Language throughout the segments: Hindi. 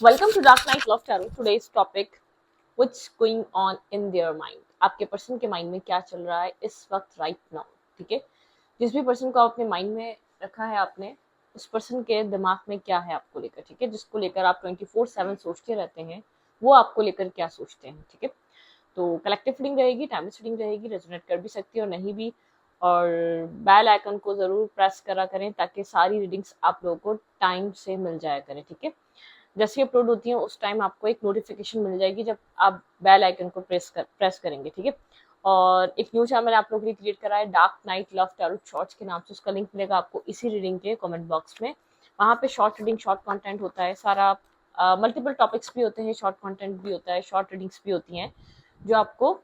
Welcome to Dark Night Love Tarot. Today's topic, what's going on in their mind. आपके पर्सन के माइंड में क्या चल रहा है इस वक्त राइट नाउ. ठीक है, जिस भी पर्सन को अपने माइंड में रखा है आपने, उस पर्सन के दिमाग में क्या है आपको लेकर. ठीक है, जिसको लेकर आप 24/7 सोचते रहते हैं, वो आपको लेकर क्या सोचते हैं. ठीक है, तो कलेक्टिव रीडिंग रहेगी, टाइमलेस रीडिंग रहेगी, रेजोनेट कर भी सकती है और नहीं भी. और बेल आइकन को ज़रूर प्रेस करा करें ताकि सारी रीडिंग्स आप लोगों को टाइम से मिल जाया करें. ठीक है, जैसे अपलोड होती है उस टाइम आपको एक नोटिफिकेशन मिल जाएगी जब आप बेल आइकन को प्रेस करेंगे. ठीक है, और एक न्यू चैनल आप लोगों के लिए क्रिएट करा है, dark night love tarot shorts के नाम से. उसका लिंक मिलेगा आपको इसी रीडिंग के कमेंट बॉक्स में. वहाँ पे शॉर्ट रीडिंग, शॉर्ट कंटेंट होता है सारा. मल्टीपल टॉपिक्स भी होते हैं, शॉर्ट कंटेंट भी होता है, शॉर्ट रीडिंग्स भी होती हैं जो आपको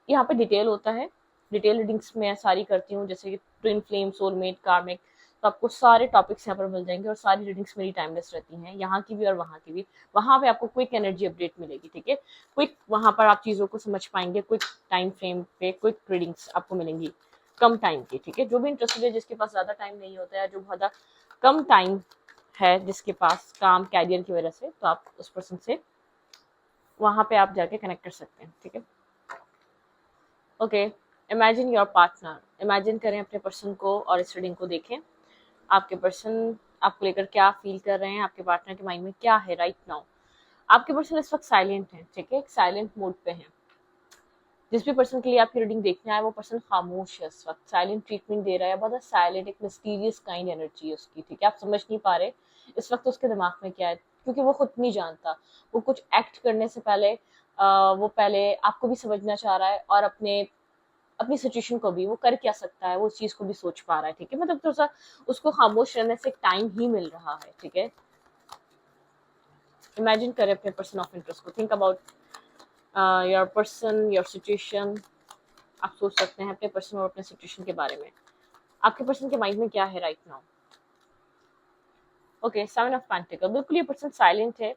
यहाँ पे डिटेल होता है. डिटेल रीडिंग्स मैं सारी करती हूँ, जैसे कि ट्विन फ्लेम, सोलमेट, कार्मिक. तो आपको सारे टॉपिक्स यहाँ पर मिल जाएंगे और सारी रीडिंग्स मेरी टाइमलेस रहती हैं, यहाँ की भी और वहाँ की भी. वहाँ पे आपको क्विक एनर्जी अपडेट मिलेगी. ठीक है, क्विक वहाँ पर आप चीज़ों को समझ पाएंगे, क्विक टाइम फ्रेम पे क्विक रीडिंग्स आपको मिलेंगी कम टाइम की. ठीक है, जो भी इंटरेस्टेड है, जिसके पास ज़्यादा टाइम नहीं होता है, जो बहुत ज़्यादा कम टाइम है जिसके पास काम कैरियर की वजह से, तो आप उस पर्सन से वहाँ पे आप जाके कनेक्ट कर सकते हैं. ठीक है, okay. Imagine your partner. Imagine करें अपने पर्सन को और इस रीडिंग को देखें. आपके पर्सन आपको लेकर क्या फील कर रहे हैं, आपके पार्टनर के माइंड में क्या है राइट नाउ. आपके पर्सन इस वक्त साइलेंट है. ठीक है, एक साइलेंट मोड पे है. जिस भी पर्सन के लिए आपकी रीडिंग देखने आए वो पर्सन खामोश है इस वक्त, साइलेंट ट्रीटमेंट दे रहा है. बहुत साइलेंट, एक मिस्टीरियस काइंड एनर्जी है उसकी. ठीक है, आप समझ नहीं पा रहे इस वक्त उसके दिमाग में क्या है, क्योंकि वो खुद नहीं जानता. वो कुछ एक्ट करने से पहले वो पहले आपको भी समझना चाह रहा है और अपने अपनी सिचुएशन को भी, वो कर क्या सकता है वो उस चीज को भी सोच पा रहा है. ठीक है, मतलब थोड़ा सा उसको खामोश रहने से टाइम ही मिल रहा है. ठीक है, इमेजिन करें अपने पर्सन ऑफ इंटरेस्ट को. Think about your person, your situation. आप सोच सकते हैं अपने पर्सन और अपने सिचुएशन के बारे में. आपके पर्सन के माइंड में क्या है right now. Okay, 7 of pentacle. बिल्कुल ये पर्सन साइलेंट है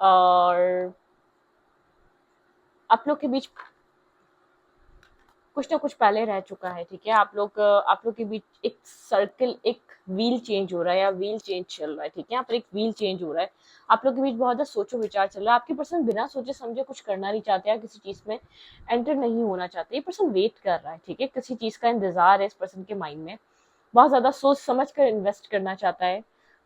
और आप लोग के बीच कुछ ना कुछ पहले रह चुका है. ठीक है, आप लोग के बीच एक सर्कल, एक व्हील चेंज हो रहा है या व्हील चेंज चल रहा है. ठीक है, यहाँ पर एक व्हील चेंज हो रहा है. आप लोग के बीच बहुत ज्यादा सोचो विचार चल रहा है. आपके पर्सन बिना सोचे समझे कुछ करना नहीं चाहते या किसी चीज में एंटर नहीं होना चाहते. ये पर्सन वेट कर रहा है. ठीक है, किसी चीज का इंतजार है इस पर्सन के माइंड में. बहुत ज्यादा सोच समझ कर इन्वेस्ट करना चाहता है.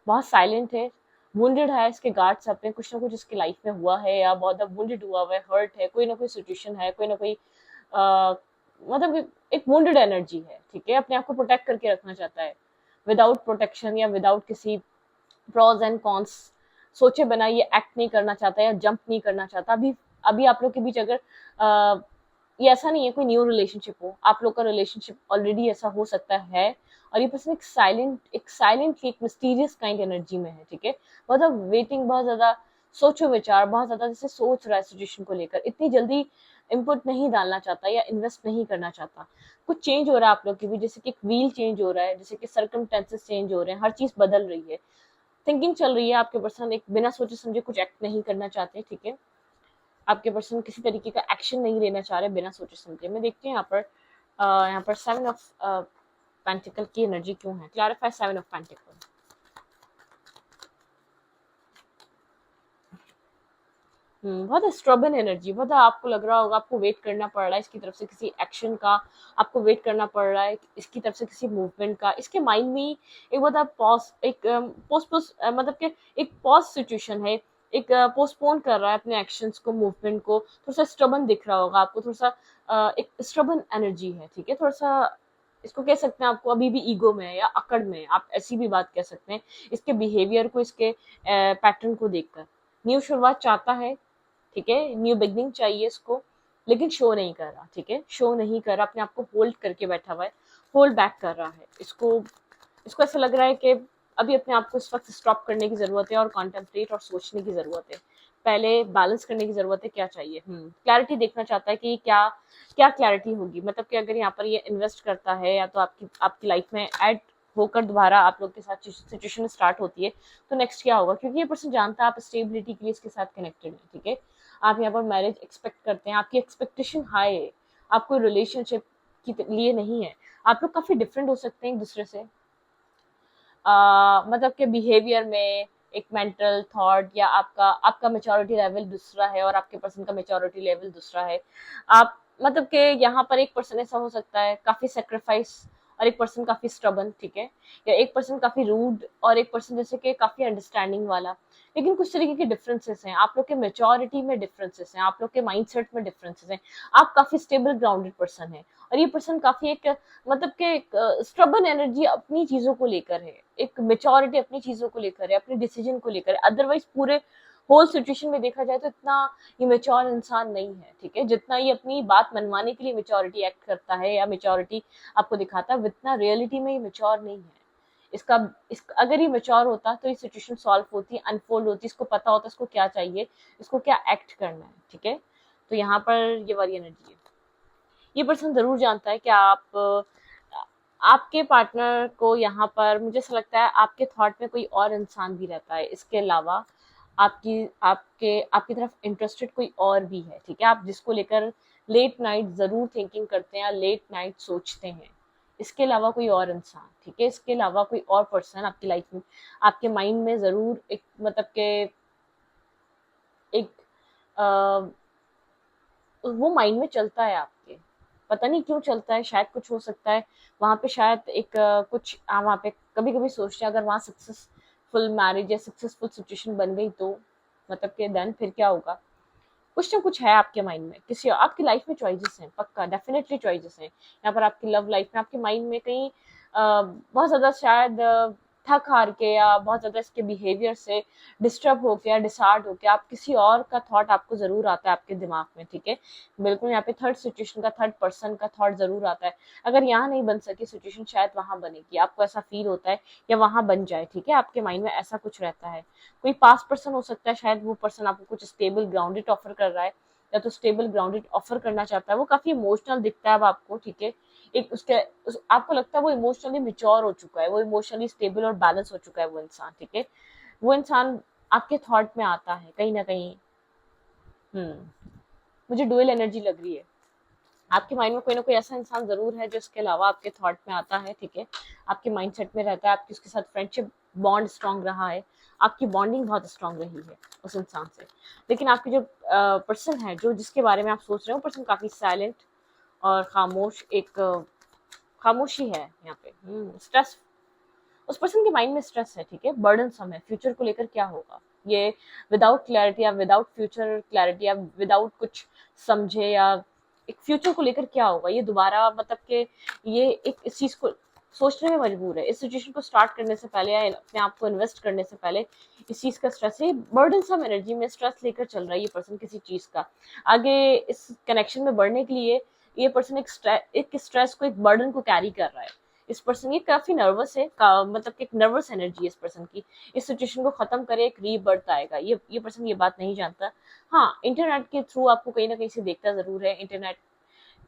बहुत साइलेंट है, वुंडेड है, इसके गार्ड्स अपने कुछ ना कुछ इसकी लाइफ में हुआ है या बहुत ज्यादा वुंडेड हुआ हुआ है, हर्ट है, कोई ना कोई सिचुएशन है, कोई ना कोई मतलब एक वुंडेड एनर्जी है. ठीक है, अपने आप को प्रोटेक्ट करके रखना चाहता है. विदाउट प्रोटेक्शन या विदाउट किसी प्रोज एंड कॉन्स सोचे बिना ये एक्ट नहीं करना चाहता या जंप नहीं करना चाहता. अभी अभी आप लोग के बीच अगर ये ऐसा नहीं है कोई न्यू रिलेशनशिप हो, आप लोग का रिलेशनशिप ऑलरेडी ऐसा हो सकता है. और ये पर्सन एक साइलेंट एक मिस्टीरियस काइंड एनर्जी में है. ठीक है, बहुत ज्यादा वेटिंग, बहुत ज्यादा सोचो विचार, बहुत ज्यादा जैसे सोच रहा है सिचुएशन को लेकर. इतनी जल्दी इनपुट नहीं डालना चाहता या इन्वेस्ट नहीं करना चाहता. कुछ चेंज हो रहा है आप लोग के बीच, जैसे कि एक व्हील चेंज हो रहा है, जैसे कि सर्कमस्टेंसेस चेंज हो रहे हैं, हर चीज बदल रही है. थिंकिंग चल रही है. आपके पर्सन एक बिना सोचे समझे कुछ एक्ट नहीं करना चाहते. ठीक है, आपके पर्सन किसी तरीके का एक्शन नहीं लेना चाह रहे बिना सोचे समझे. मैं देखती हूँ यहाँ पर 7 ऑफ पेंटिकल की एनर्जी क्यों है. Clarify 7 of pentacle. बहुत स्ट्रबन एनर्जी. बहुत आपको लग रहा होगा आपको वेट करना पड़ रहा है इसकी तरफ से किसी एक्शन का. आपको वेट करना पड़ रहा है इसकी तरफ से किसी मूवमेंट का. इसके माइंड में एक बहुत पॉज, एक पोस्ट मतलब कि एक पॉज सिचुएशन है. एक पोस्टपोन कर रहा है अपने एक्शंस को, मूवमेंट को. थोड़ा सा स्ट्रबन दिख रहा होगा आपको, थोड़ा सा एक स्ट्रबन एनर्जी है. ठीक है, थोड़ा सा इसको कह सकते हैं आपको अभी भी ईगो में है या अकड़ में है, आप ऐसी भी बात कह सकते हैं इसके बिहेवियर को, इसके पैटर्न को देखकर. न्यू शुरुआत चाहता है. ठीक है, न्यू बिगनिंग चाहिए इसको, लेकिन शो नहीं कर रहा. ठीक है, शो नहीं कर रहा, अपने आप को होल्ड करके बैठा हुआ है, होल्ड बैक कर रहा है. इसको इसको ऐसा लग रहा है कि अभी अपने आप को इस वक्त स्टॉप करने की जरूरत है और कॉन्टेम्पलेट और सोचने की जरूरत है. पहले बैलेंस करने की जरूरत है. क्या चाहिए, क्लैरिटी देखना चाहता है कि क्या क्या क्लैरिटी होगी. मतलब कि अगर यहाँ पर ये इन्वेस्ट करता है या तो आपकी आपकी लाइफ में ऐड होकर दोबारा आप लोग के साथ सिचुएशन स्टार्ट होती है, तो नेक्स्ट क्या होगा. क्योंकि ये पर्सन जानता है आप स्टेबिलिटी के लिए इसके साथ कनेक्टेड है. ठीक है, आप यहाँ पर मैरिज एक्सपेक्ट करते हैं, आपकी एक्सपेक्टेशन हाई है, आपको रिलेशनशिप के लिए नहीं है. आप लोग काफी डिफरेंट हो सकते हैं एक दूसरे से. मतलब के बिहेवियर में, एक मेंटल थॉट या आपका आपका मेच्योरिटी लेवल दूसरा है और आपके पर्सन का मेच्योरिटी लेवल दूसरा है। आप मतलब कि यहाँ पर एक पर्सन ऐसा हो सकता है काफी सेक्रीफाइस और एक पर्सन काफी स्टबन, ठीक है, या एक पर्सन काफी रूड और एक पर्सन जैसे कि काफी अंडरस्टैंडिंग वाला। लेकिन कुछ तरीके के डिफरेंसेस हैं, आप लोग के मेच्योरिटी में डिफरेंसेस हैं, आप लोग के माइंडसेट में डिफरेंसेस हैं। आप काफी स्टेबल ग्राउंडेड पर्सन है और ये पर्सन काफी एक मतलब के स्ट्रबन एनर्जी अपनी चीजों को लेकर है, एक मेच्योरिटी अपनी चीजों को लेकर है, अपने डिसीजन को लेकर है। अदरवाइज पूरे होल सिचुएशन में देखा जाए तो इतना ये मेच्योर इंसान नहीं है, ठीक है, जितना ये अपनी बात मनवाने के लिए मेच्योरिटी एक्ट करता है या मेच्योरिटी आपको दिखाता है, उतना रियलिटी में ये मेच्योर नहीं है। इसका अगर ये मेच्योर होता तो ये सिचुएशन सॉल्व होती, अनफोल्ड होती, इसको पता होता इसको क्या चाहिए, इसको क्या एक्ट करना है, ठीक है। तो यहाँ पर ये वाली एनर्जी है। ये पर्सन जरूर जानता है कि आपके पार्टनर को यहाँ पर मुझे ऐसा लगता है आपके थॉट में कोई और इंसान भी रहता है, इसके अलावा आपकी तरफ इंटरेस्टेड कोई और भी है, ठीक है, आप जिसको लेकर लेट नाइट जरूर थिंकिंग करते हैं या लेट नाइट सोचते हैं। इसके अलावा कोई और इंसान, ठीक है, इसके अलावा कोई और पर्सन आपकी लाइफ में, आपके माइंड में जरूर एक मतलब के एक वो माइंड में चलता है आपके, पता नहीं क्यों चलता है, शायद कुछ हो सकता है वहां पे, शायद एक कुछ वहां पे कभी कभी सोचते हैं अगर वहां सक्सेसफुल मैरिज या सक्सेसफुल सिचुएशन बन गई तो मतलब के देन फिर क्या होगा। कुछ ना कुछ है आपके माइंड में, किसी आपकी लाइफ में चॉइसेस हैं, पक्का डेफिनेटली चॉइसेस हैं यहाँ पर आपकी लव लाइफ में, आपके माइंड में कहीं बहुत ज्यादा शायद थक हार के या बहुत ज्यादा इसके बिहेवियर से डिस्टर्ब होके या डिसहार्ड होके आप किसी और का थॉट आपको जरूर आता है आपके दिमाग में, ठीक है, बिल्कुल यहाँ पे थर्ड सिचुएशन का थर्ड पर्सन का थॉट जरूर आता है। अगर यहाँ नहीं बन सकी सिचुएशन शायद वहां बनेगी, आपको ऐसा फील होता है या वहां बन जाए, ठीक है, आपके माइंड में ऐसा कुछ रहता है। कोई पास पर्सन हो सकता है, शायद वो पर्सन आपको कुछ स्टेबल ग्राउंडेड ऑफर कर रहा है या तो स्टेबल ग्राउंडेड ऑफर करना चाहता है, वो काफी इमोशनल दिखता है अब आपको, ठीक है, एक आपको लगता है वो इमोशनली मेच्योर हो चुका है, वो इमोशनली स्टेबल और बैलेंस हो चुका है वो इंसान, ठीक है, वो इंसान आपके थॉट में आता है कहीं ना कहीं। मुझे डुअल एनर्जी लग रही है, आपके माइंड में कोई ना कोई ऐसा इंसान जरूर है जो इसके अलावा आपके थॉट में आता है, ठीक है, आपके माइंडसेट में रहता है, आपकी उसके साथ फ्रेंडशिप बॉन्ड स्ट्रांग रहा है, आपकी बॉन्डिंग बहुत स्ट्रांग रही है उस इंसान से। लेकिन आपकी जो पर्सन है जो जिसके बारे में आप सोच रहे हो, पर्सन काफी साइलेंट और खामोश, एक खामोशी है यहाँ पे, स्ट्रेस, उस पर्सन के माइंड में स्ट्रेस है, ठीक है, बर्डनसम है, फ्यूचर को लेकर क्या होगा ये, विदाउट क्लैरिटी या विदाउट फ्यूचर क्लैरिटी या विदाउट कुछ समझे या एक फ्यूचर को लेकर क्या होगा ये दोबारा मतलब के ये एक इस चीज को सोचने में मजबूर है, इस सिचुएशन को स्टार्ट करने से पहले या अपने आप को इन्वेस्ट करने से पहले इस चीज का स्ट्रेस है, बर्डनसम एनर्जी में स्ट्रेस लेकर चल रहा है ये पर्सन किसी चीज का। आगे इस कनेक्शन में बढ़ने के लिए ये पर्सन एक स्ट्रेस को, एक बर्डन को कैरी कर रहा है। इस पर्सन ये काफी नर्वस है मतलब एक नर्वस एनर्जी है इस पर्सन की, इस सिचुएशन को खत्म करे एक रीबर्थ आएगा, ये पर्सन ये बात नहीं जानता। हाँ, इंटरनेट के थ्रू आपको कहीं ना कहीं से देखता जरूर है, इंटरनेट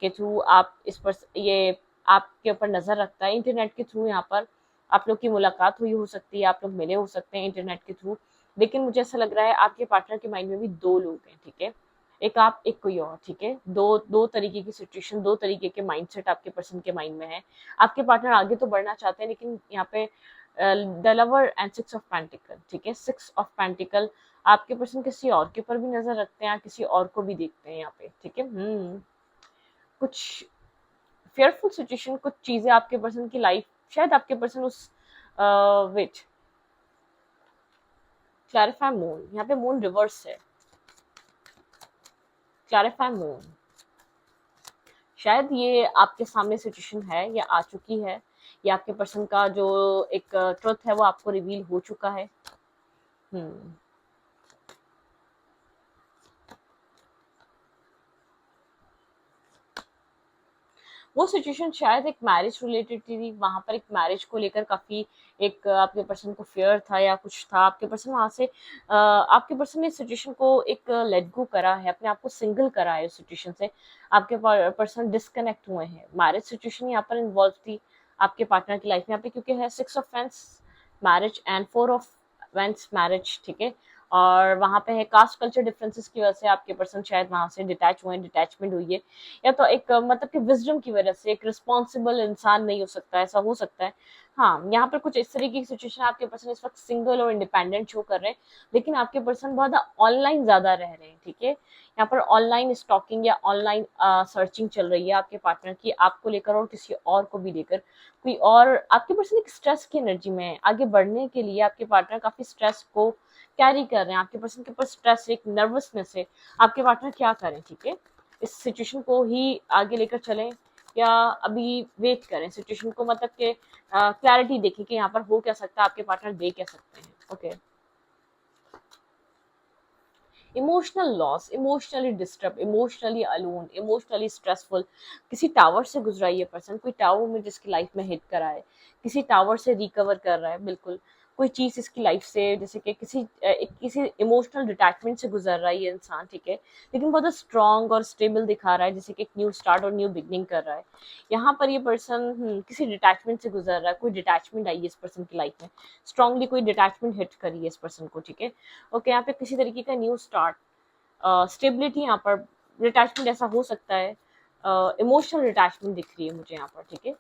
के थ्रू आप इस पर ये आपके ऊपर नजर रखता है, इंटरनेट के थ्रू यहाँ पर आप लोग की मुलाकात हुई हो सकती है, आप लोग मिले हो सकते हैं इंटरनेट के थ्रू। लेकिन मुझे ऐसा लग रहा है आपके पार्टनर के माइंड में भी दो लोग हैं, ठीक है, एक आप एक कोई और, ठीक है, दो दो तरीके की सिचुएशन, दो तरीके के माइंडसेट आपके पर्सन के माइंड में है। आपके पार्टनर आगे तो बढ़ना चाहते हैं लेकिन यहाँ पे the lover and six of pentacle, ठीक है, सिक्स ऑफ पेंटिकल, आपके पर्सन किसी और के ऊपर भी नजर रखते हैं, किसी और को भी देखते हैं यहाँ पे, ठीक है। कुछ फेयरफुल सिचुएशन, कुछ चीजें आपके पर्सन की लाइफ, शायद आपके पर्सन उस वेट क्लैरिफाई मून, यहाँ पे मून रिवर्स है, क्लैरिफाई मून, शायद ये आपके सामने सिचुएशन है या आ चुकी है, या आपके पर्सन का जो एक ट्रुथ है वो आपको रिवील हो चुका है। वो सिचुएशन शायद एक मैरिज रिलेटेड थी, वहां पर एक मैरिज को लेकर काफी एक आपके पर्सन को फेयर था या कुछ था, आपके पर्सन वहां से आपके पर्सन ने सिचुएशन को एक लेट गो करा है, अपने आप को सिंगल करा है उस सिचुएशन से, आपके पर्सन डिस्कनेक्ट हुए हैं। मैरिज सिचुएशन यहाँ पर इन्वॉल्व थी आपके पार्टनर की लाइफ में यहाँ पे, क्योंकि है six of wands marriage and four of wands marriage, ठीक है, और वहाँ पे है कास्ट कल्चर डिफरेंसेस की वजह से आपके पर्सन शायद वहाँ से डिटैच हुए हैं, डिटैचमेंट हुई है, या तो एक मतलब कि विजडम की वजह से एक रिस्पॉन्सिबल इंसान नहीं हो सकता, ऐसा हो सकता है। हाँ, यहाँ पर कुछ इस तरीके की सिचुएशन, आपके पर्सन इस वक्त सिंगल और इंडिपेंडेंट शो कर रहे हैं, लेकिन आपके पर्सन बहुत ऑनलाइन ज्यादा रह रहे हैं, ठीक है। यहाँ पर ऑनलाइन स्टॉकिंग या ऑनलाइन सर्चिंग चल रही है आपके पार्टनर की, आपको लेकर और किसी और को भी लेकर। कोई और आपके पर्सन एक स्ट्रेस की एनर्जी में है, आगे बढ़ने के लिए आपके पार्टनर काफी स्ट्रेस को कैरी कर रहे हैं, आपके पर्सन के ऊपर स्ट्रेस, एक नर्वसनेस है। आपके पार्टनर क्या करें, ठीक है, इस सिचुएशन को ही आगे लेकर चलें या अभी वेट करें सिचुएशन को, मतलब कि क्लैरिटी देखें कि यहाँ पर हो क्या सकता है, आपके पार्टनर दे क्या सकते हैं। Okay, emotional loss, emotionally disturb, emotionally alone, emotionally stressful. किसी टावर से गुजरा है ये पर्सन, कोई टावर में जिसकी लाइफ में हिट करा है, किसी टावर से रिकवर कर रहा है, बिल्कुल कोई चीज इसकी लाइफ से, जैसे कि किसी इमोशनल डिटैचमेंट से गुजर रहा है ये इंसान, ठीक है, लेकिन बहुत स्ट्रॉन्ग और स्टेबल दिखा रहा है, जैसे कि एक न्यू स्टार्ट और न्यू बिगनिंग कर रहा है। यहाँ पर ये पर्सन किसी डिटैचमेंट से गुजर रहा है, कोई डिटैचमेंट आई है इस पर्सन की लाइफ में, स्ट्रांगली कोई डिटैचमेंट हिट करी है इस पर्सन को, ठीक है। ओके, यहाँ पे किसी तरीके का न्यू स्टार्ट, स्टेबिलिटी, यहाँ पर डिटैचमेंट ऐसा हो सकता है, इमोशनल डिटैचमेंट दिख रही है मुझे यहाँ पर, ठीक है।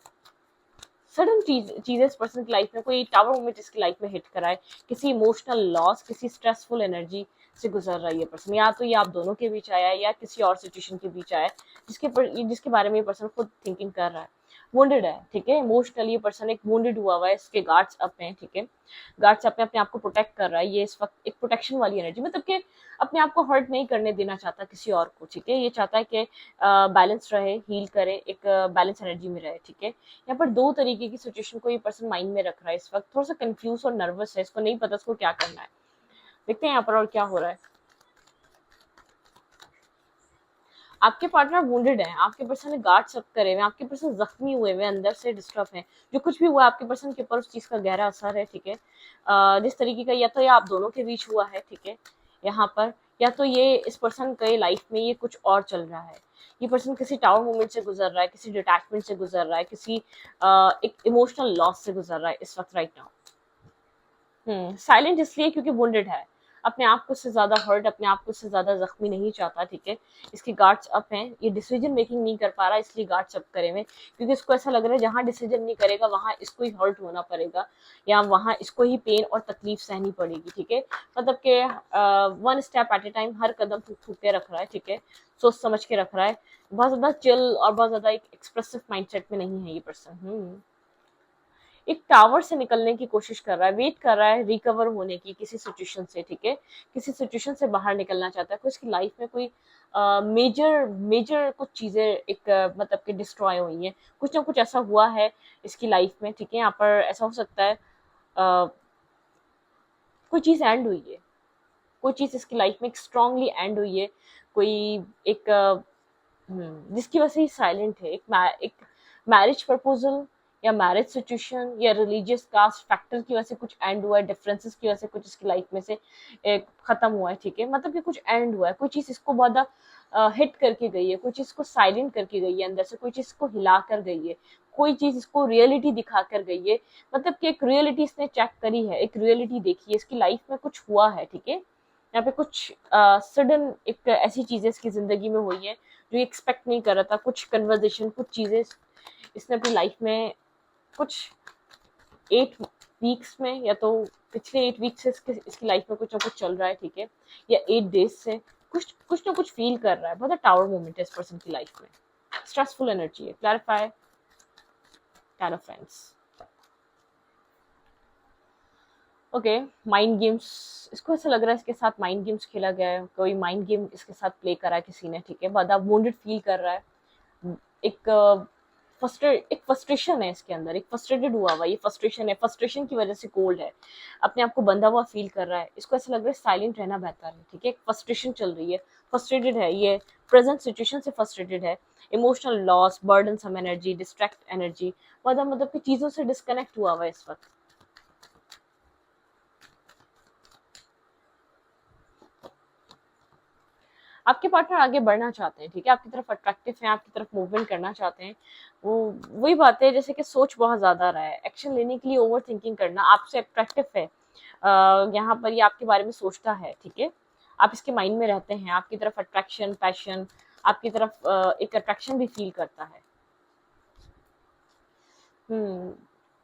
सडन चीजें इस पर्सन की लाइफ में, कोई टावर मोमेंट जिसकी लाइफ में हिट करा है, किसी इमोशनल लॉस, किसी स्ट्रेसफुल एनर्जी से गुजर रहा है ये पर्सन, या तो ये आप दोनों के बीच आया है या किसी और सिचुएशन के बीच आया है जिसके बारे में ये पर्सन खुद थिंकिंग कर रहा है। वुंडेड है, ठीक है, इमोशनली ये पर्सन एक वुंडेड हुआ हुआ है, इसके गार्ड्स अप हैं, ठीक है, गार्ड्स अपने आप को प्रोटेक्ट कर रहा है, ये इस वक्त एक प्रोटेक्शन वाली एनर्जी, मतलब कि अपने आप को हर्ट नहीं करने देना चाहता किसी और को, ठीक है, ये चाहता है कि बैलेंस रहे, हील करे, एक बैलेंस एनर्जी में रहे, ठीक है। यहाँ पर दो तरीके की सिचुएशन को ये पर्सन माइंड में रख रहा है इस वक्त, थोड़ा सा कंफ्यूज और नर्वस है, इसको नहीं पता इसको क्या करना है। देखते हैं यहाँ पर और क्या हो रहा है। आपके पार्टनर वुंडेड है, आपके पर्सन ने गार्ड सब करे हुए, आपके पर्सन जख्मी हुए हुए, अंदर से डिस्टर्ब है, जो कुछ भी हुआ आपके पर्सन के ऊपर उस चीज का गहरा असर है, ठीक है। जिस तरीके का या तो ये आप दोनों के बीच हुआ है, ठीक है, यहाँ पर, या तो ये इस पर्सन के लाइफ में ये कुछ और चल रहा है, ये पर्सन किसी टावर मोमेंट से गुजर रहा है, किसी डिटैचमेंट से गुजर रहा है, किसी एक इमोशनल लॉस से गुजर रहा है इस वक्त राइट नाउ। साइलेंट इसलिए क्योंकि वुंडेड है, अपने आप को उससे ज्यादा हर्ट, अपने आप को उससे ज्यादा जख्मी नहीं चाहता, ठीक है। इसके गार्ड्स अप हैं, ये डिसीजन मेकिंग नहीं कर पा रहा, इसलिए गार्ड्स अप करे हुए, क्योंकि इसको ऐसा लग रहा है जहां डिसीजन नहीं करेगा वहां इसको ही हर्ट होना पड़ेगा, या वहां इसको ही पेन और तकलीफ सहनी पड़ेगी, ठीक है। मतलब कि one step at a time, हर कदम फूक फूक के रख रहा है, ठीक है, सोच समझ के रख रहा है, बहुत ज्यादा चिल और बहुत ज्यादा एक एक्सप्रेसिव माइंडसेट में नहीं है ये पर्सन। एक टावर से निकलने की कोशिश कर रहा है, वेट कर रहा है रिकवर होने की किसी सिचुएशन से, ठीक है, किसी सिचुएशन से बाहर निकलना चाहता है, कोई इसकी लाइफ में कोई मेजर मेजर कुछ चीजें एक मतलब कि डिस्ट्रॉय हुई हैं, कुछ ना कुछ ऐसा हुआ है इसकी लाइफ में, ठीक है। यहाँ पर ऐसा हो सकता है कोई चीज एंड हुई है, कोई चीज इसकी लाइफ में एक स्ट्रांगली एंड हुई है, कोई एक जिसकी वजह से ही साइलेंट है, एक मैरिज प्रपोजल या मैरिज सिचुएशन या रिलीजियस कास्ट फैक्टर की वजह से कुछ एंड हुआ है, डिफरेंसेस की वजह से कुछ इसकी लाइफ में से एक खत्म हुआ है, ठीक है, मतलब कि कुछ एंड हुआ है, कोई चीज इसको बहुत हिट करके गई है, कोई चीज को साइलेंट करके गई है अंदर से, कोई चीज को हिला कर गई है, कोई चीज इसको रियलिटी दिखा कर गई है, मतलब कि एक रियलिटी इसने चेक करी है, एक रियलिटी देखी है, इसकी लाइफ में कुछ हुआ है, ठीक है। यहाँ पे कुछ सडन एक ऐसी चीजें इसकी जिंदगी में हुई है जो एक्सपेक्ट नहीं कर रहा था, कुछ कन्वर्जेशन, कुछ चीजें इसने अपनी लाइफ में कुछ 8 वीक्स में, या तो पिछले 8 वीक से इसकी लाइफ में कुछ ना कुछ चल रहा है, ठीक है, या 8 डेज से कुछ ना कुछ फील कर रहा है, बहुत टावर मोमेंट है इस पर्सन की लाइफ में, स्ट्रेसफुल एनर्जी है। Clarify ten of friends. Okay, mind games, इसको ऐसा लग रहा है इसके साथ माइंड गेम्स खेला गया है, कोई माइंड गेम इसके साथ प्ले करा है किसी ने, ठीक है, बहुत वुंडेड फील कर रहा है, एक एक फ्रस्ट्रेशन है इसके अंदर, एक फ्रस्ट्रेटेड हुआ ये फ्रस्ट्रेशन है, फ्रस्ट्रेशन की वजह से कोल्ड है, अपने आप को बंधा हुआ फील कर रहा है, इसको ऐसा लग रहा है साइलेंट रहना बेहतर है, ठीक है, एक फ्रस्ट्रेशन चल रही है, फ्रस्ट्रेटेड है ये, प्रेजेंट सिचुएशन से फ्रस्ट्रेटेड है, emotional loss, burden some energy, distract energy, मतलब कि चीजों से डिस्कनेक्ट हुआ है इस वक्त। आपके पार्टनर आगे बढ़ना चाहते हैं, ठीक है, आपकी तरफ अट्रैक्टिव है, आपकी तरफ मूवमेंट करना चाहते हैं, वो वही बात है जैसे कि सोच बहुत ज्यादा रहा है, एक्शन लेने के लिए ओवर थिंकिंग करना, आपसे अट्रैक्टिव है, यहाँ पर ये आपके बारे में सोचता है, ठीक है। आप इसके माइंड में रहते हैं, आपकी तरफ अट्रैक्शन, पैशन, आपकी तरफ एक अट्रैक्शन भी फील करता है।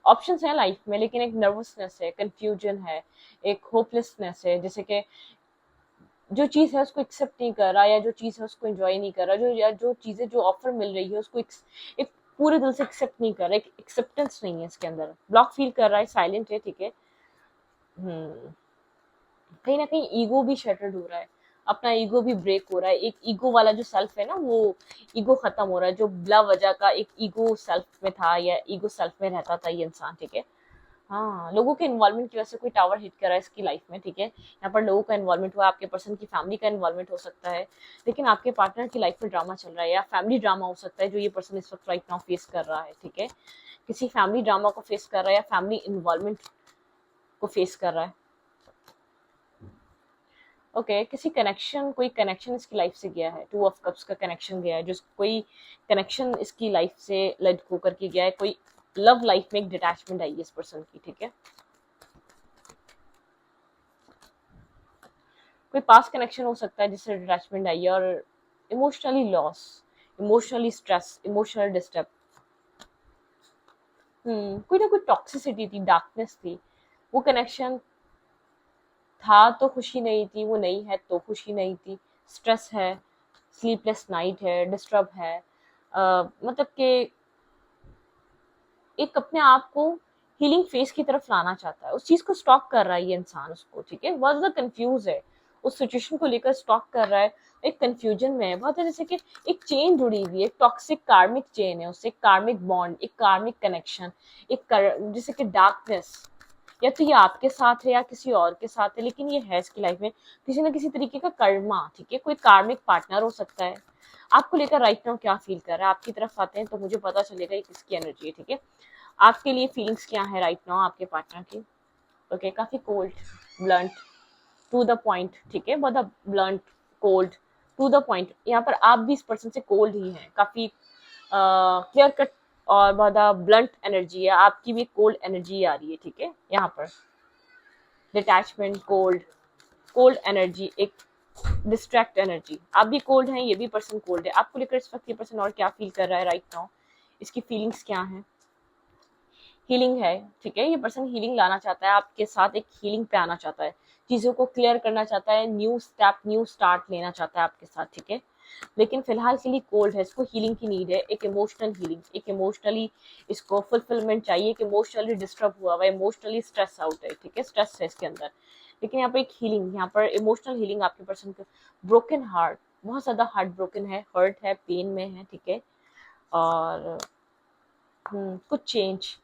ऑप्शंस हैं लाइफ में, लेकिन एक नर्वसनेस है, कंफ्यूजन है, एक होपलेसनेस है, जैसे कि जो चीज़ है उसको एक्सेप्ट नहीं कर रहा, या जो चीज़ है उसको एंजॉय नहीं कर रहा, जो चीज़ें जो ऑफर मिल रही है उसको एक पूरे दिल से एक्सेप्ट नहीं कर रहा, एक एक्सेप्टेंस नहीं है इसके अंदर, ब्लॉक फील कर रहा है, साइलेंट है, ठीक है। हम्म कहीं ना कहीं ईगो भी शटर्ड हो रहा है, अपना ईगो भी ब्रेक हो रहा है, एक ईगो वाला जो सेल्फ है ना, वो ईगो खत्म हो रहा है, जो बिला वजह का एक ईगो सेल्फ में था, या ईगो सेल्फ में रहता था ये इंसान, ठीक है। हाँ, लोगों के इन्वॉल्वमेंट की वजह से कोई टावर हिट कर रहा है इसकी लाइफ में, ठीक है। यहाँ पर लोगों का इन्वॉल्वमेंट हुआ, आपके पर्सन की फैमिली का इन्वॉल्वमेंट हो सकता है, लेकिन आपके पार्टनर की लाइफ में ड्रामा चल रहा है, या फैमिली ड्रामा हो सकता है जो ये पर्सन इस वक्त राइट नाउ फेस कर रहा है, ठीक है। किसी फैमिली ड्रामा को फेस कर रहा है, या फैमिली इन्वॉल्वमेंट को फेस कर रहा है। ओके, किसी कनेक्शन, कोई कनेक्शन इसकी लाइफ से गया है, 2 ऑफ कप्स का कनेक्शन गया है, जो कोई कनेक्शन इसकी लाइफ से लेट हो करके गया है, कोई लव लाइफ में एक डिटैचमेंट आई है इस पर्सन की, ठीक है। कोई पास कनेक्शन हो सकता है जिससे डिटैचमेंट आई है, और emotionally loss, emotionally stress, emotional disturb. कोई ना कोई टॉक्सिसिटी थी, डार्कनेस थी, वो कनेक्शन था तो खुशी नहीं थी, वो नहीं है तो खुशी नहीं थी, स्ट्रेस है, स्लीपलेस नाइट है, डिस्टर्ब है, मतलब कि एक अपने आप को हीलिंग फेस की तरफ लाना चाहता है, उस चीज को स्टॉक कर रहा है ये इंसान उसको, ठीक है। बहुत ज्यादा कंफ्यूज है, उस सिचुएशन को लेकर स्टॉक कर रहा है, एक कंफ्यूजन में है बहुत है, जैसे कि एक चेन जुड़ी हुई है, एक टॉक्सिक कार्मिक चेन है उससे, एक कार्मिक बॉन्ड, एक कार्मिक कनेक्शन, जैसे कि डार्कनेस, या तो ये आपके साथ है या किसी और के साथ है, लेकिन ये है इसकी लाइफ में किसी ना किसी तरीके का कर्मा, ठीक है। कोई कार्मिक पार्टनर हो सकता है, आपको लेकर राइट नाउ क्या फील कर रहा है, आपकी तरफ आते हैं तो मुझे पता चलेगा ये किसकी एनर्जी है, ठीक है। आपके लिए फीलिंग्स क्या है राइट नाउ आपके पार्टनर की। ओके, काफी cold, blunt, to the point, ठीक है, बहुत blunt, cold, to the point. यहाँ पर आप भी इस पर्सन से कोल्ड ही हैं, काफी क्लियर कट और बहुत ब्लंट एनर्जी है, आपकी भी कोल्ड एनर्जी आ रही है, ठीक है। यहाँ पर डिटैचमेंट, कोल्ड, कोल्ड एनर्जी, एक डिस्ट्रैक्ट एनर्जी, आप भी कोल्ड हैं, ये भी पर्सन कोल्ड है। आपको लेकर इस वक्त ये पर्सन और क्या फील कर रहा है राइट नाउ, इसकी फीलिंग्स क्या है। हीलिंग है, ठीक है, ये पर्सन हीलिंग लाना चाहता है आपके साथ, एक हीलिंग पे आना चाहता है, चीजों को क्लियर करना चाहता है, न्यू स्टेप, न्यू स्टार्ट लेना चाहता है आपके साथ, ठीक है। लेकिन फिलहाल के लिए कोल्ड है, इसको हीलिंग की नीड है, एक इमोशनल हीलिंग, एक इमोशनली इसको फुलफिलमेंट चाहिए, एक इमोशनली डिस्टर्ब हुआ हुआ, इमोशनली स्ट्रेस आउट है, ठीक है, स्ट्रेस है इसके अंदर। लेकिन यहाँ पर एक हीलिंग, यहाँ पर इमोशनल हीलिंग आपके पर्सन का, ब्रोकन हार्ट, बहुत ज्यादा हार्ट ब्रोकन है, हर्ट है, पेन में है, ठीक है। और कुछ चेंज,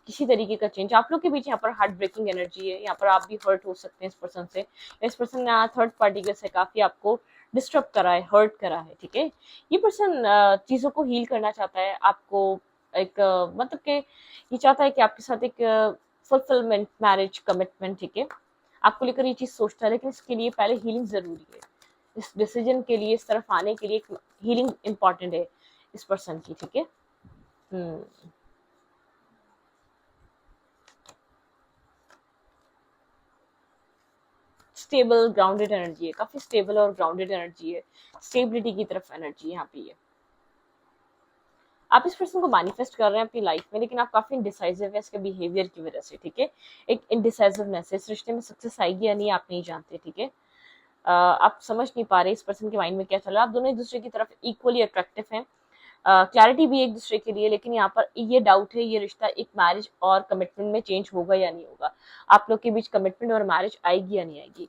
किसी तरीके का चेंज, आप लोग के बीच यहाँ पर हार्ट ब्रेकिंग एनर्जी है, यहाँ पर आप भी हर्ट हो सकते हैं इस पर्सन से, इस पर्सन ने थर्ड पार्टी से काफी आपको डिस्टर्ब करा है, हर्ट करा है, ठीक है। ये पर्सन चीजों को हील करना चाहता है, आपको एक मतलब कि ये चाहता है कि आपके साथ एक फुलफिलमेंट, मैरिज, कमिटमेंट, ठीक है। आपको लेकर ये चीज सोचता है, लेकिन इसके लिए पहले हीलिंग जरूरी है, इस डिसीजन के लिए, इस तरफ आने के लिए हीलिंग इंपॉर्टेंट है इस पर्सन की, ठीक है। हम्म स्टेबल, ग्राउंडेड एनर्जी है, काफी स्टेबल और ग्राउंडेड एनर्जी है, स्टेबिलिटी की तरफ एनर्जी यहाँ पे है। आप इस पर्सन को मैनिफेस्ट कर रहे हैं अपनी लाइफ में, लेकिन आप काफी इनडिसाइसिव है इसके बिहेवियर की वजह से, ठीक है। एक इनडिसाइसिवनेस है, इस रिश्ते में सक्सेस आएगी या नहीं आप नहीं जानते, ठीक है। आप समझ नहीं पा रहे इस पर्सन के माइंड में क्या चल रहा है, आप दोनों एक दूसरे की तरफ इक्वली अट्रैक्टिव हैं, क्लैरिटी भी एक दूसरे के लिए, लेकिन यहाँ पर ये डाउट है, ये रिश्ता एक मैरिज और कमिटमेंट में चेंज होगा या नहीं होगा, आप लोग के बीच कमिटमेंट और मैरिज आएगी या नहीं आएगी।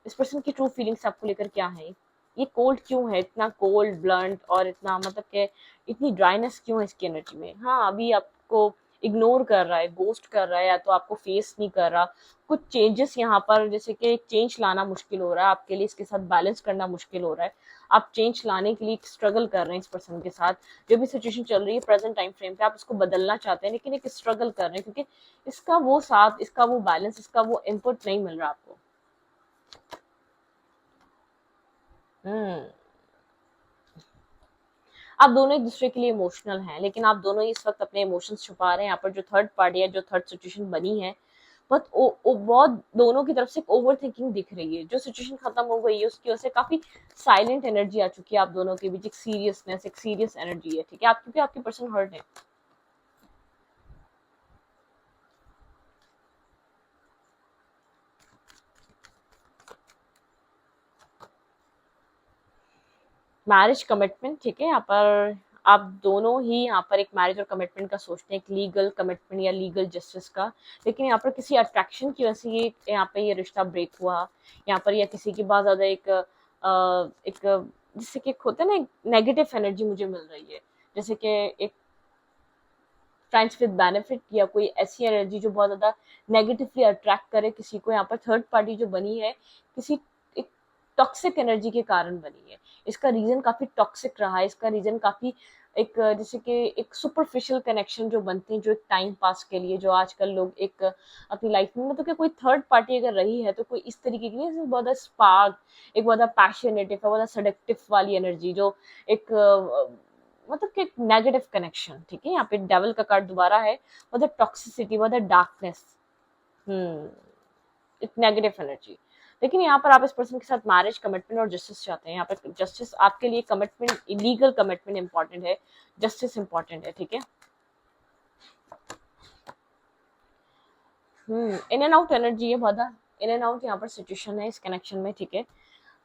इस पर्सन की ट्रू फीलिंग्स आपको लेकर क्या है, ये कोल्ड क्यों है, इतना कोल्ड, ब्लंट, और इतना मतलब कि इतनी ड्राइनेस क्यों है इसकी एनर्जी में। हाँ, अभी आपको इग्नोर कर रहा है, गोस्ट कर रहा है, या तो आपको फेस नहीं कर रहा, कुछ चेंजेस यहाँ पर, जैसे कि एक चेंज लाना मुश्किल हो रहा है आपके लिए, इसके साथ बैलेंस करना मुश्किल हो रहा है, आप चेंज लाने के लिए स्ट्रगल कर रहे हैं इस पर्सन के साथ, जो भी सिचुएशन चल रही है प्रेजेंट टाइम फ्रेम पे, आप इसको बदलना चाहते हैं, लेकिन एक स्ट्रगल कर रहे हैं, क्योंकि इसका वो साथ, इसका वो बैलेंस, इसका वो इनपुट नहीं मिल रहा आपको। हम्म आप दोनों एक दूसरे के लिए इमोशनल हैं, लेकिन आप दोनों ही इस वक्त अपने इमोशंस छुपा रहे हैं। यहाँ पर जो थर्ड पार्टी है, जो थर्ड सिचुएशन बनी है, बहुत दोनों की तरफ से ओवर थिंकिंग दिख रही है। जो सिचुएशन खत्म हो गई है उसकी वजह से काफी साइलेंट एनर्जी आ चुकी है आप दोनों के बीच, एक सीरियसनेस, एक सीरियस एनर्जी है, ठीक है, आप क्योंकि आपके पर्सन हर्ट है। मैरिज कमिटमेंट, ठीक है, यहाँ पर आप दोनों ही यहाँ पर एक मैरिज और कमिटमेंट का सोचते हैं, एक लीगल कमिटमेंट या लीगल जस्टिस का। लेकिन यहाँ पर किसी अट्रैक्शन की वजह से ये यहाँ पे ये रिश्ता ब्रेक हुआ यहाँ पर, या किसी की बहुत ज्यादा एक जिससे कि एक होता है ना, नेगेटिव एनर्जी मुझे मिल रही है, जैसे कि एक फ्रेंड्स विद बेनिफिट, या कोई ऐसी एनर्जी जो बहुत ज्यादा नेगेटिवली अट्रैक्ट करे किसी को। यहाँ पर थर्ड पार्टी जो बनी है किसी एक टॉक्सिक एनर्जी के कारण बनी है। इसका रीजन काफी टॉक्सिक रहा है, इसका रीजन काफी एक जैसे कि एक सुपरफिशियल कनेक्शन जो बनते हैं, जो एक टाइम पास के लिए, जो आजकल लोग एक अपनी लाइफ में, मतलब कि कोई थर्ड पार्टी अगर रही है तो कोई इस तरीके की नहीं, बहुत स्पार्क, एक बहुत पैशनेटिव, बहुत सडक्टिव वाली एनर्जी, जो एक मतलब कि एक नेगेटिव कनेक्शन, ठीक है। यहाँ पे डेविल का कार्ड दोबारा है, मतलब टॉक्सिसिटी, मतलब डार्कनेस, हम्म एक नेगेटिव एनर्जी। लेकिन यहाँ पर आप इस पर्सन के साथ मैरिज कमिटमेंट और जस्टिस चाहते हैं। यहाँ पर जस्टिस आपके लिए, कमिटमेंट, लीगल कमिटमेंट इंपॉर्टेंट है, जस्टिस इंपॉर्टेंट है, ठीक है। इन एंड आउट एनर्जी है, बहुत इन एंड आउट यहाँ पर सिचुएशन है इस कनेक्शन में, ठीक है।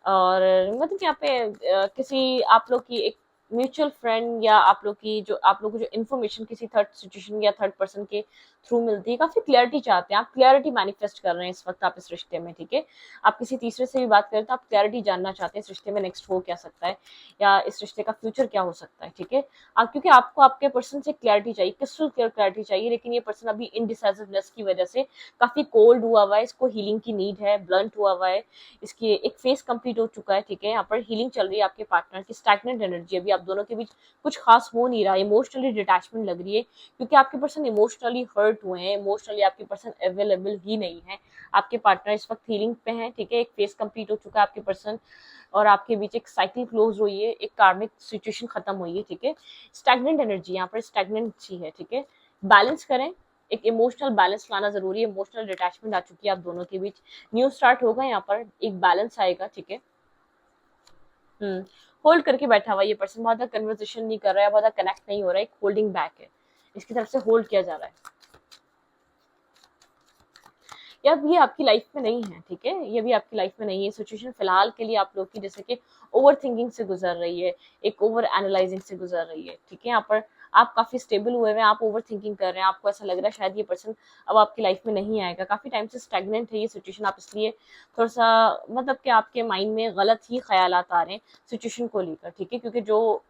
और मतलब यहाँ पे किसी आप लोग की एक म्यूचुअल फ्रेंड, या आप लोग की जो आप लोग को जो इन्फॉर्मेशन किसी थर्ड सिचुएशन या थर्ड पर्सन के थ्रू मिलती है, काफी क्लैरिटी चाहते हैं आप, क्लैरिटी मैनिफेस्ट कर रहे हैं इस वक्त आप इस रिश्ते में, ठीक है। आप किसी तीसरे से भी बात करें तो आप क्लैरिटी जानना चाहते हैं इस रिश्ते में नेक्स्ट हो क्या सकता है, या इस रिश्ते का फ्यूचर क्या हो सकता है, ठीक है। आप क्योंकि आपको आपके पर्सन से क्लैरिटी चाहिए, क्रिस्टल क्लियर क्लैरिटी चाहिए, लेकिन ये पर्सन अभी इनडिसाइसिवनेस की वजह से काफी कोल्ड हुआ हुआ है, इसको हीलिंग की नीड है, ब्लंट हुआ हुआ है, इसकी एक फेज कंप्लीट हो चुका है, ठीक है। यहाँ पर हीलिंग चल रही है आपके पार्टनर की, स्टैग्नेंट एनर्जी, अभी आप दोनों के बीच कुछ खास हो नहीं रहा, इमोशनली डिटैचमेंट लग रही है, क्योंकि आपके पर्सन इमोशनली हर्ट हुए हैं, इमोशनली आपके पर्सन अवेलेबल ही नहीं है। आपके पार्टनर इस वक्त हीलिंग पे हैं, ठीक है, एक फेज कंप्लीट हो चुका है आपके पर्सन और आपके बीच एक साइकिल क्लोज हुई है, एक कार्मिक सिचुएशन खत्म हुई है, ठीक है। स्टैग्नेंट एनर्जी यहाँ पर, स्टैग्नेंट सी है, ठीक है। बैलेंस करें, एक इमोशनल बैलेंस लाना जरूरी है, इमोशनल डिटैचमेंट आ चुकी है आप दोनों के बीच, न्यू स्टार्ट होगा, यहाँ पर एक बैलेंस आएगा, ठीक है। होल्ड करके बैठा हुआ ये पर्सन, बहुत ज्यादा कन्वर्सेशन नहीं कर रहा है, बहुत ज्यादा कनेक्ट नहीं हो रहा है, एक होल्डिंग बैक है, इसकी तरफ से होल्ड किया जा रहा है। या ये आपकी लाइफ में नहीं है, ठीक है, ये भी आपकी लाइफ में नहीं है सिचुएशन फिलहाल के लिए आप लोग की, जैसे कि ओवर थिंकिंग से गुजर रही है, एक ओवर एनालाइजिंग से गुजर रही है, ठीक है। यहाँ पर आप काफी स्टेबल हुए हैं, आप ओवर थिंकिंग कर रहे हैं, आपको ऐसा लग रहा है शायद ये पर्सन अब आपकी लाइफ में नहीं आएगा, काफी टाइम से स्टैग्नेंट है ये सिचुएशन, आप इसलिए थोड़ा सा मतलब कि आपके माइंड में गलत ही ख्यालात आ रहे हैं सिचुएशन को लेकर, ठीक है, क्योंकि जो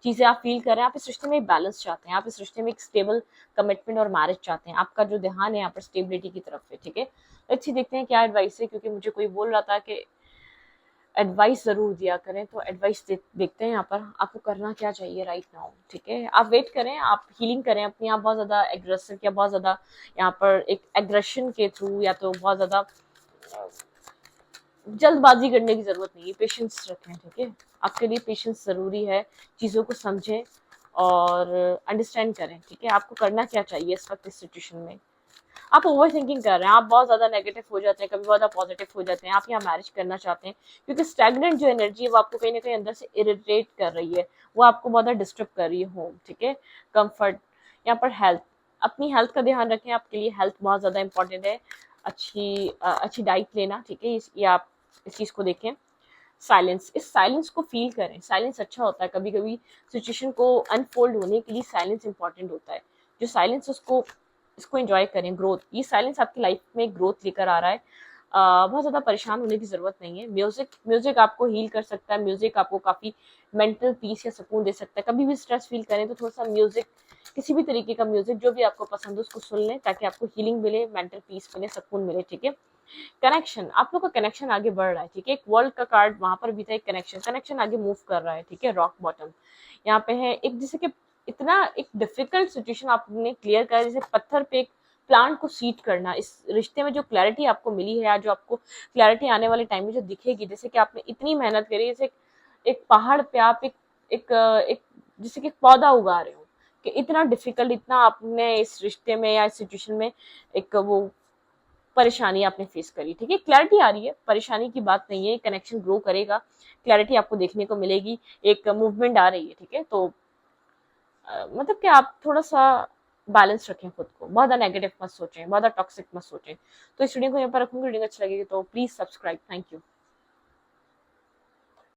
चीजें आप फील कर रहे हैं, आप इस रिश्ते में बैलेंस चाहते हैं, आप इस रिश्ते में एक स्टेबल कमिटमेंट और मैरिज चाहते हैं, आपका जो ध्यान है यहाँ पर स्टेबिलिटी की तरफ है, ठीक है। अच्छी देखते हैं क्या एडवाइस है, क्योंकि मुझे कोई बोल रहा था कि एडवाइस जरूर दिया करें, तो एडवाइस देखते हैं यहाँ पर आपको करना क्या चाहिए राइट नाउ, ठीक है। आप वेट करें, आप हीलिंग करें अपनी, आप बहुत ज्यादा एग्रेसिव या बहुत ज्यादा यहाँ पर एक एग्रेशन के थ्रू या तो बहुत ज्यादा जल्दबाजी करने की जरूरत नहीं है, पेशेंस रखें, ठीक है। आपके लिए पेशेंस जरूरी है, चीजों को समझें और अंडरस्टैंड करें, ठीक है। आपको करना क्या चाहिए इस वक्त इस सिचुएशन में, आप ओवर थिंकिंग कर रहे हैं, आप बहुत ज्यादा नेगेटिव हो जाते हैं, कभी बहुत ज्यादा पॉजिटिव हो जाते हैं, आप यहाँ मैरिज करना चाहते हैं, क्योंकि स्टैग्नेंट जो एनर्जी है वो आपको कहीं ना कहीं अंदर से इरिटेट कर रही है, वो आपको बहुत ज्यादा डिस्टर्ब कर रही है होम, ठीक है। कंफर्ट, यहाँ पर हेल्थ, अपनी हेल्थ का ध्यान रखें, आपके लिए हेल्थ बहुत ज्यादा इंपॉर्टेंट है, अच्छी डाइट लेना, ठीक है, ये आप इस चीज को देखें। साइलेंस, इस साइलेंस को फील करें, साइलेंस अच्छा होता है, कभी कभी सिचुएशन को अनफोल्ड होने के लिए साइलेंस इंपॉर्टेंट होता है, जो साइलेंस उसको इसको एंजॉय करें, ग्रोथ, ये साइलेंस आपकी लाइफ में ग्रोथ लेकर आ रहा है, बहुत ज्यादा परेशान होने की जरूरत नहीं है। म्यूजिक, म्यूजिक आपको हील कर सकता है, म्यूजिक आपको काफी मेंटल पीस या सुकून दे सकता है, कभी भी स्ट्रेस फील करें तो थोड़ा सा म्यूजिक, किसी भी तरीके का म्यूजिक जो भी आपको पसंद है उसको सुन लें, ताकि आपको हीलिंग मिले, मेंटल पीस मिले, सुकून मिले, ठीक है। कनेक्शन, आप लोग का कनेक्शन आगे बढ़ रहा है, ठीक है, एक वर्ल्ड का कार्ड वहां पर भी था, एक कनेक्शन, कनेक्शन आगे मूव कर रहा है, ठीक है। रॉक बॉटम यहाँ पे है, एक जैसे कि इतना एक डिफिकल्ट सिचुएशन आपने क्लियर करा, जैसे पत्थर पे एक प्लांट को सीड करना, इस रिश्ते में जो क्लैरिटी आपको मिली है, या जो आपको क्लैरिटी आने वाले टाइम में जो दिखेगी, जैसे कि आपने इतनी मेहनत करी, जैसे एक पहाड़ पे आप एक जैसे कि पौधा उगा रहे हो, कि इतना डिफिकल्ट, इतना आपने इस रिश्ते में या इस सिचुएशन में एक वो परेशानी आपने फेस करी, ठीक है। क्लैरिटी आ रही है, परेशानी की बात नहीं है, कनेक्शन ग्रो करेगा, क्लैरिटी आपको देखने को मिलेगी, एक मूवमेंट आ रही है, ठीक है। तो मतलब कि आप थोड़ा सा बैलेंस रखें खुद को, बहुत ज़्यादा नेगेटिव मत सोचें, बहुत ज़्यादा टॉक्सिक मत सोचें। तो इस वीडियो को यहाँ पर रखूंगी, वीडियो अच्छा लगेगी तो प्लीज़ सब्सक्राइब। Thank you.